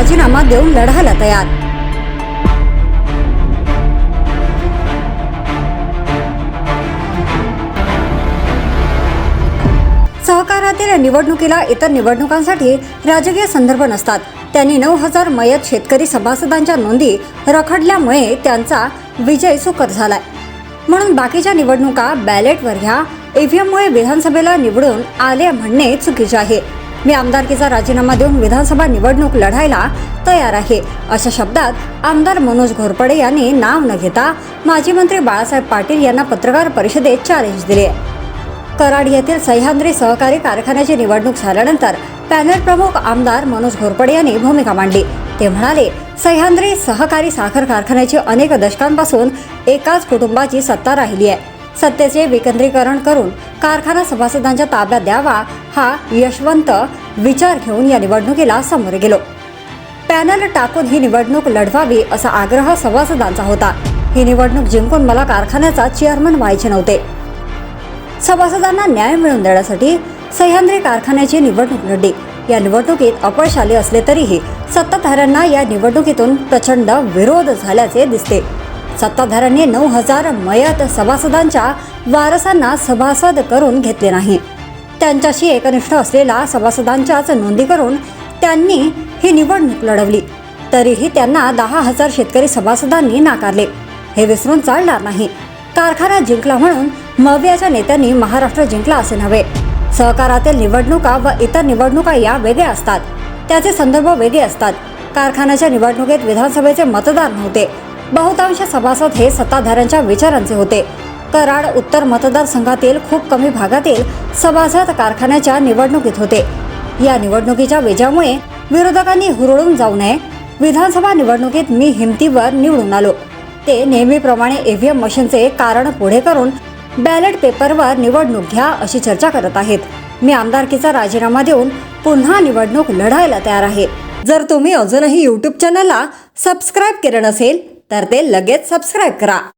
राजीनामा देऊन लढायला तयार। सहकारातील निवडणुकीला इतर निवडणुकांसाठी राजकीय संदर्भ नसतात। त्यांनी 9000 मयत शेतकरी सभासदांच्या नोंदी रखडल्यामुळे त्यांचा विजय सुकर झालाय। म्हणून बाकीच्या निवडणुका बॅलेटवर घ्या, ईव्हीएममुळे विधानसभेला निवडून आले म्हणणे चुकीचे आहे। मी आमदारकीचा राजीनामा देऊन विधानसभा निवडणूक लढायला तयार आहे, अशा शब्दात आमदार मनोज घोरपडे यांनी नाव न घेता माजी मंत्री बाळासाहेब पाटील यांना पत्रकार परिषदेत चॅलेंज दिले। कराड येथील सह्याद्री सहकारी कारखान्याची निवडणूक झाल्यानंतर पॅनल प्रमुख आमदार मनोज घोरपडे यांनी भूमिका मांडली। ते म्हणाले, सह्याद्री सहकारी साखर कारखान्याची अनेक दशकांपासून एकाच कुटुंबाची सत्ता राहिली आहे। सत्तेचे विकेंद्रीकरण करून कारखाना सभासदांच्या ताब्यात द्यावा हा यशवंत विचार घेऊन या निवडणुकीला सामोरे गेलो। पॅनल टाकून ही निवडणूक लढवावी असा आग्रह सभासदांचा होता। ही निवडणूक जिंकून मला कारखान्याचा चेअरमन व्हायचे नव्हते। सभासदांना न्याय मिळवून देण्यासाठी सह्याद्री कारखान्याची निवडणूक लढली। या निवडणुकीत अपयश आले असले तरीही सत्ताधाऱ्यांना या निवडणुकीतून प्रचंड विरोध झाल्याचे दिसते। सत्ताधाऱ्यांनी 9000 मयत सभासदांच्या वारसांना सभासद करून घेतले नाही। त्यांच्याशी एकनिष्ठ असलेल्या सभासदांच्याच नोंदी करून त्यांनी ही निवडणूक लढवली। तरीही त्यांना 10,000 शेतकरी सभासदांनी नाकारले। हे विसरून चालणार नाही। कारखाना जिंकला म्हणून मवियाच्या नेत्यांनी महाराष्ट्र जिंकला असे नव्हे। सहकारातील निवडणुका व इतर निवडणुका या वेगळ्या असतात, त्याचे संदर्भ वेगळे असतात। कारखान्याच्या निवडणुकीत विधानसभेचे मतदार नव्हते। बहुतांश सभासद हे सत्ताधाऱ्यांच्या विचारांचे होते। कराड उत्तर मतदारसंघातील खूप कमी भागातील सभासद कारखान्याच्या निवडणुकीत होते। या निवडणुकीच्या विजयामुळे विरोधकांनी हुरळून जाऊ नये। विधानसभा निवडणुकीत मी हिमतीवर निवडून आलो। ते नेहमीप्रमाणे ईव्हीएम मशीनचे कारण पुढे करून बॅलेट पेपरवर निवडणूक घ्या अशी चर्चा करत आहेत। मी आमदारकीचा राजीनामा देऊन पुन्हा निवडणूक लढायला तयार आहे। जर तुम्ही अजूनही YouTube चॅनलला सबस्क्राईब केले नसेल तर ते लगेच सबस्क्राईब करा।